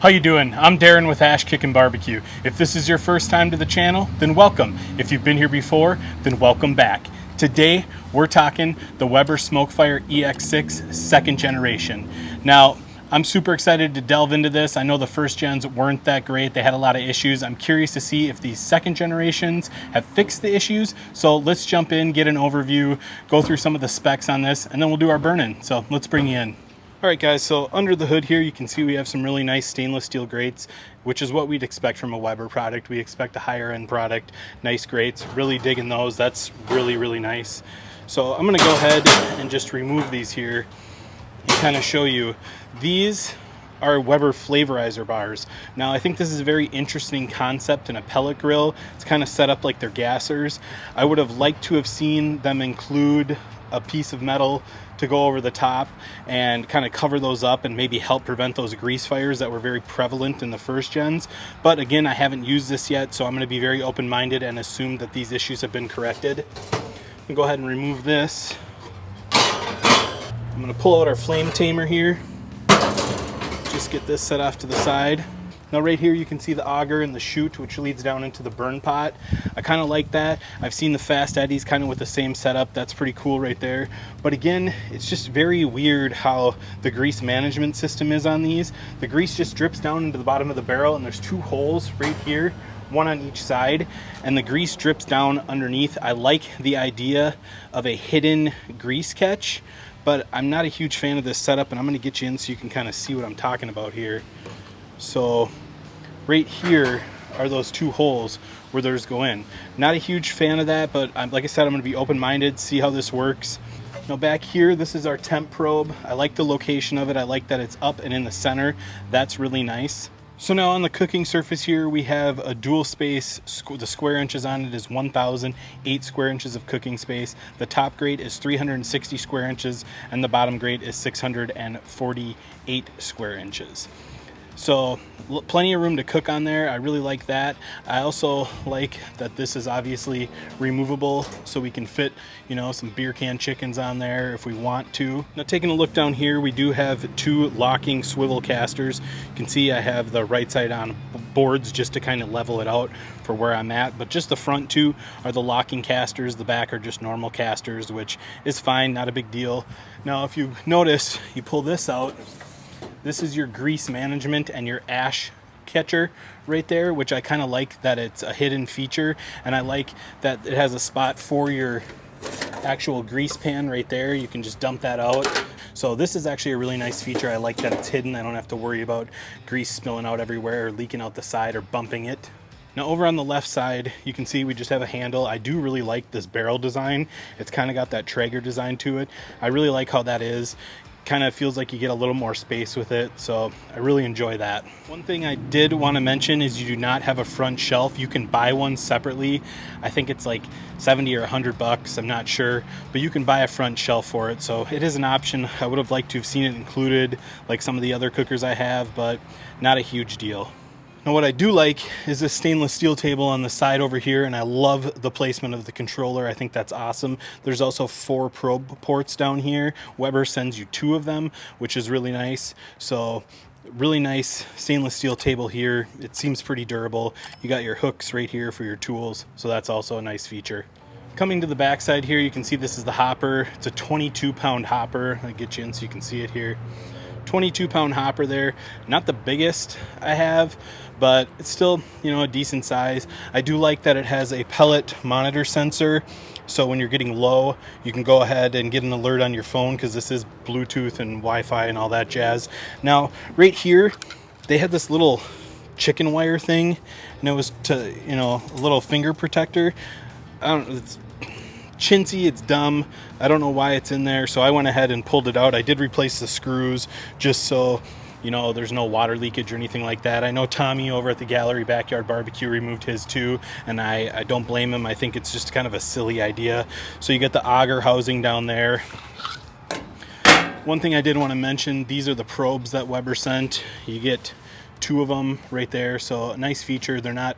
How you doing? I'm Darren with Kickin Barbecue. If this is your first time to the channel, then welcome. If you've been here before, then welcome back. Today, we're talking the Weber SmokeFire EX6 second generation. Now, I'm super excited to delve into this. I know the first gens weren't that great. They had a lot of issues. I'm curious to see if these second generations have fixed the issues. So let's jump in, get an overview, go through some of the specs on this, and then we'll do our burn-in. So let's bring you in. All right guys, so under the hood here you can see we have some really nice stainless steel grates, which is what we'd expect from a Weber product. We expect a higher end product, nice grates, really digging those. That's really nice. So I'm gonna go ahead and just remove these here and kind of show you. These are Weber Flavorizer bars. Now I think this is a very interesting concept in a pellet grill. It's kind of set up like they're gassers. I would have liked to have seen them include a piece of metal to go over the top and kind of cover those up and maybe help prevent those grease fires that were very prevalent in the first gens. But again, I haven't used this yet, so I'm going to be very open-minded and assume that these issues have been corrected. I'm going to go ahead and remove this. I'm going to pull out our flame tamer here. Just get this set off to the side. Now right here you can see the auger and the chute, which leads down into the burn pot. I kind of like that. I've seen the Fast Eddies kind of with the same setup. That's pretty cool right there. But again, it's just very weird how the grease management system is on these. The grease just drips down into the bottom of the barrel, and there's two holes right here, one on each side, and the grease drips down underneath. I like the idea of a hidden grease catch, but I'm not a huge fan of this setup, and I'm going to get you in so you can kind of see what I'm talking about here. So right here are those two holes where theirs go in. Not a huge fan of that, but like I said, I'm going to be open-minded, see how this works. Now back here, this is our temp probe. I like the location of it. I like that it's up and in the center. That's really nice. So now on the cooking surface here, we have a dual space. The square inches on it is 1,008 square inches of cooking space. The top grate is 360 square inches, and the bottom grate is 648 square inches. So plenty of room to cook on there. I really like that. I also like that this is obviously removable, so we can fit, you know, some beer can chickens on there if we want to. Now taking a look down here, we do have two locking swivel casters. You can see I have the right side on boards just to kind of level it out for where I'm at, but just the front two are the locking casters. The back are just normal casters, which is fine, not a big deal. Now if you notice, you pull this out, this is your grease management and your ash catcher right there, which I kind of like that it's a hidden feature, and I like that it has a spot for your actual grease pan right there. You can just dump that out. So this is actually a really nice feature. I like that it's hidden. I don't have to worry about grease spilling out everywhere or leaking out the side or bumping it. Now over on the left side, you can see we just have a handle. I do really like this barrel design. It's kind of got that Traeger design to it. I really like how that is. Kind of feels like you get a little more space with it, so I really enjoy that. One thing I did want to mention is you do not have a front shelf. You can buy one separately. I think it's like 70 or 100 bucks, I'm not sure, but you can buy a front shelf for it, so it is an option. I would have liked to have seen it included like some of the other cookers I have, but not a huge deal. Now what I do like is this stainless steel table on the side over here, and I love the placement of the controller. I think that's awesome. There's also 4 probe ports down here. Weber sends you 2 of them, which is really nice. So really nice stainless steel table here. It seems pretty durable. You got your hooks right here for your tools, so that's also a nice feature. Coming to the back side here, you can see this is the hopper. It's a 22-pound hopper. I'll get you in so you can see it here. 22-pound hopper there. Not the biggest I have, but it's still, you know, a decent size. I do like that it has a pellet monitor sensor, so when you're getting low, you can go ahead and get an alert on your phone, because this is Bluetooth and Wi-Fi and all that jazz. Now, right here, they had this little chicken wire thing, and it was to, you know, a little finger protector. I don't know, it's chintzy, it's dumb. I don't know why it's in there, so I went ahead and pulled it out. I did replace the screws just so, you know, there's no water leakage or anything like that. I know Tommy over at the Gallery Backyard Barbecue removed his too, and I don't blame him. I think it's just kind of a silly idea. So you get the auger housing down there. One thing I did want to mention, these are the probes that Weber sent. You get 2 of them right there, so a nice feature. They're not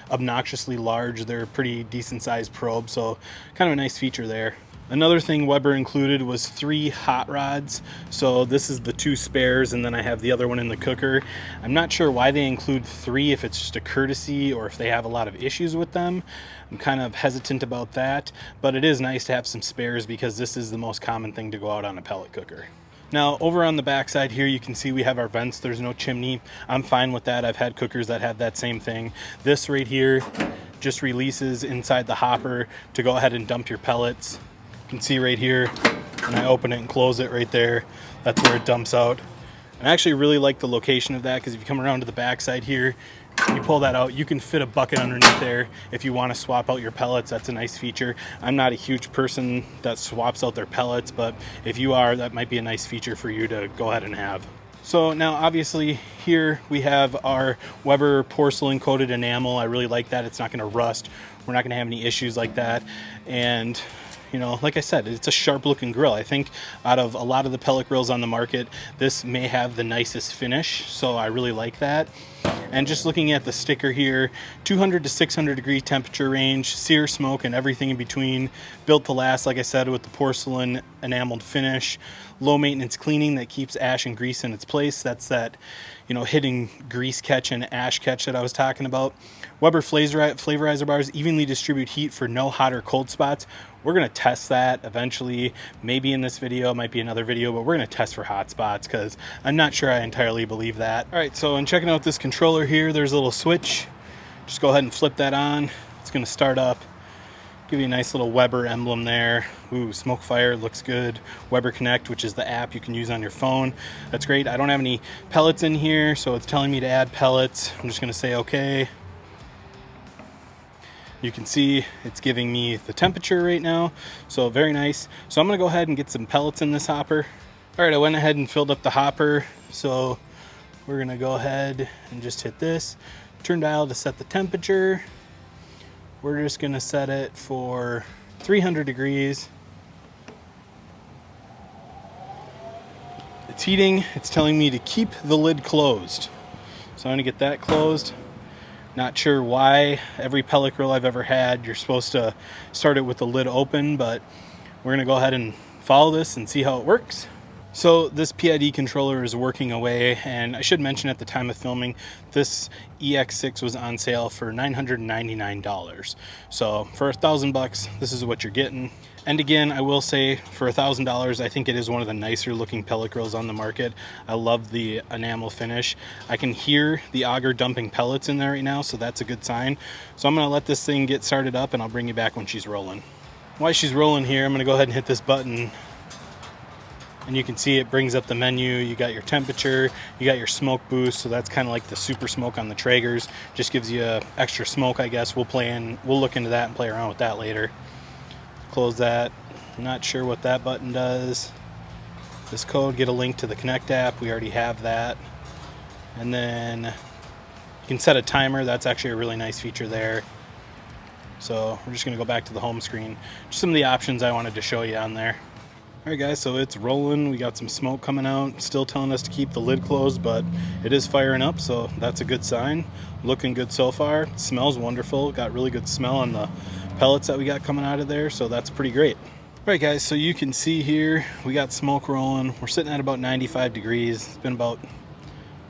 obnoxiously large. They're a pretty decent sized probe, so kind of a nice feature there. Another thing Weber included was 3 hot rods. So this is the 2 spares, and then I have the other one in the cooker. I'm not sure why they include 3, if it's just a courtesy or if they have a lot of issues with them. I'm kind of hesitant about that, but it is nice to have some spares because this is the most common thing to go out on a pellet cooker. Now over on the back side here, you can see we have our vents. There's no chimney. I'm fine with that. I've had cookers that have that same thing. This right here just releases inside the hopper to go ahead and dump your pellets. You can see right here when I open it and close it right there, that's where it dumps out. I actually really like the location of that because if you come around to the back side here, you pull that out, you can fit a bucket underneath there if you want to swap out your pellets. That's a nice feature. I'm not a huge person that swaps out their pellets, but if you are, that might be a nice feature for you to go ahead and have. So now obviously here we have our Weber porcelain coated enamel. I really like that. It's not going to rust. We're not going to have any issues like that. And you know, like I said, it's a sharp looking grill. I think out of a lot of the pellet grills on the market, this may have the nicest finish, so I really like that. And just looking at the sticker here, 200 to 600 degree temperature range, sear, smoke, and everything in between. Built to last, like I said, with the porcelain enameled finish. Low maintenance cleaning that keeps ash and grease in its place. That's that, you know, hidden grease catch and ash catch that I was talking about. Weber Flavorizer bars evenly distribute heat for no hot or cold spots. We're going to test that eventually, maybe in this video, might be another video, but we're going to test for hot spots because I'm not sure I entirely believe that. All right, so in checking out this controller here, there's a little switch. Just go ahead and flip that on. It's going to start up. Give you a nice little Weber emblem there. Ooh, SmokeFire looks good. Weber Connect, which is the app you can use on your phone. That's great. I don't have any pellets in here, so it's telling me to add pellets. I'm just going to say okay. You can see it's giving me the temperature right now, so very nice. So I'm gonna go ahead and get some pellets in this hopper. All right, I went ahead and filled up the hopper, so we're gonna go ahead and just hit this. Turn dial to set the temperature. We're just gonna set it for 300 degrees. It's heating, it's telling me to keep the lid closed. So I'm gonna get that closed. Not sure why every pellet grill I've ever had, you're supposed to start it with the lid open, but we're gonna go ahead and follow this and see how it works. So this PID controller is working away, and I should mention at the time of filming, this EX6 was on sale for $999. So for $1,000 bucks, this is what you're getting. And again, I will say for $1,000, I think it is one of the nicer looking pellet grills on the market. I love the enamel finish. I can hear the auger dumping pellets in there right now, so that's a good sign. So I'm gonna let this thing get started up and I'll bring you back when she's rolling. While she's rolling here, I'm gonna go ahead and hit this button. And you can see it brings up the menu. You got your temperature, you got your smoke boost, so that's kind of like the super smoke on the Traegers. Just gives you extra smoke, I guess. We'll look into that and play around with that later. Close that. I'm not sure what that button does. This code, get a link to the Connect app. We already have that. And then you can set a timer. That's actually a really nice feature there. So we're just gonna go back to the home screen. Just some of the options I wanted to show you on there. All right guys, so it's rolling. We got some smoke coming out, still telling us to keep the lid closed, but it is firing up, so that's a good sign. Looking good so far. It smells wonderful. Got really good smell on the pellets that we got coming out of there, so that's pretty great. All right guys, so you can see here, we got smoke rolling. We're sitting at about 95 degrees. It's been about,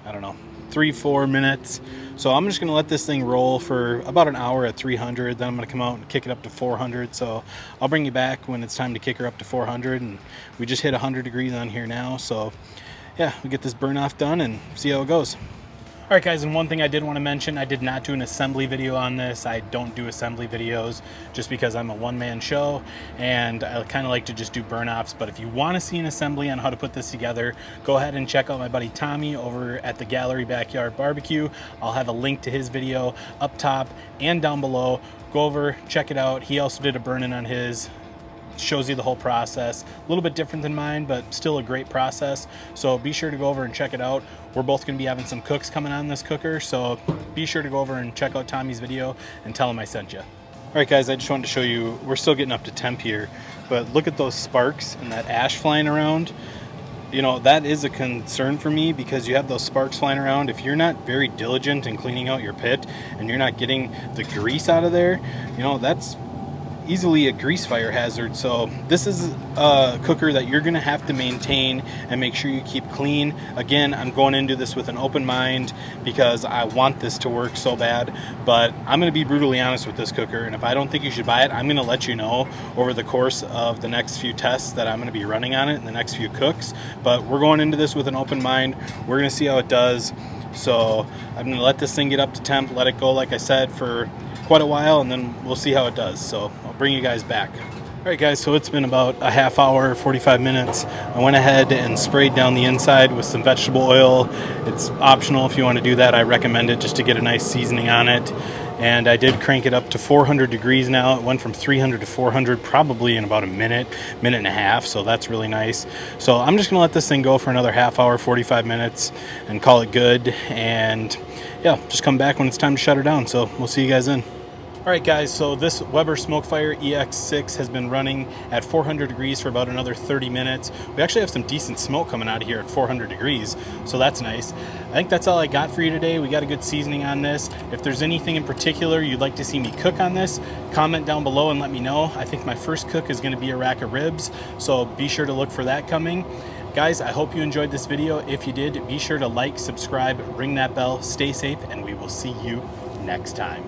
I don't know, 3-4 minutes. So I'm just gonna let this thing roll for about an hour at 300. Then I'm gonna come out and kick it up to 400. So I'll bring you back when it's time to kick her up to 400. And we just hit 100 degrees on here now. So yeah, we get this burn off done and see how it goes. All right guys, and one thing I did want to mention, I did not do an assembly video on this. I don't do assembly videos just because I'm a one-man show and I kind of like to just do burn-offs. But if you want to see an assembly on how to put this together, go ahead and check out my buddy Tommy over at the Gallery Backyard Barbecue. I'll have a link to his video up top and down below. Go over, check it out. He also did a burn-in on his. Shows you the whole process. A little bit different than mine, but still a great process. So be sure to go over and check it out. We're both going to be having some cooks coming on this cooker, so be sure to go over and check out Tommy's video and tell him I sent you. All right guys, I just wanted to show you, we're still getting up to temp here, but look at those sparks and that ash flying around. You know, that is a concern for me because you have those sparks flying around. If you're not very diligent in cleaning out your pit and you're not getting the grease out of there, you know, that's easily a grease fire hazard. So this is a cooker that you're gonna have to maintain and make sure you keep clean. Again, I'm going into this with an open mind because I want this to work so bad, but I'm gonna be brutally honest with this cooker, and if I don't think you should buy it, I'm gonna let you know over the course of the next few tests that I'm gonna be running on it and the next few cooks. But we're going into this with an open mind. We're gonna see how it does. So I'm gonna let this thing get up to temp, let it go, like I said, for quite a while, and then we'll see how it does. So I'll bring you guys back. All right guys, so it's been about a half hour, 45 minutes. I went ahead and sprayed down the inside with some vegetable oil. It's optional if you want to do that. I recommend it just to get a nice seasoning on it. And I did crank it up to 400 degrees now. It went from 300 to 400 probably in about a minute and a half, so that's really nice. So I'm just gonna let this thing go for another half hour, 45 minutes, and call it good. And yeah, just come back when it's time to shut her down. So we'll see you guys in. All right guys, so this Weber SmokeFire EX6 has been running at 400 degrees for about another 30 minutes. We actually have some decent smoke coming out of here at 400 degrees, so that's nice. I think that's all I got for you today. We got a good seasoning on this. If there's anything in particular you'd like to see me cook on this, comment down below and let me know. I think my first cook is gonna be a rack of ribs, so be sure to look for that coming. Guys, I hope you enjoyed this video. If you did, be sure to like, subscribe, ring that bell, stay safe, and we will see you next time.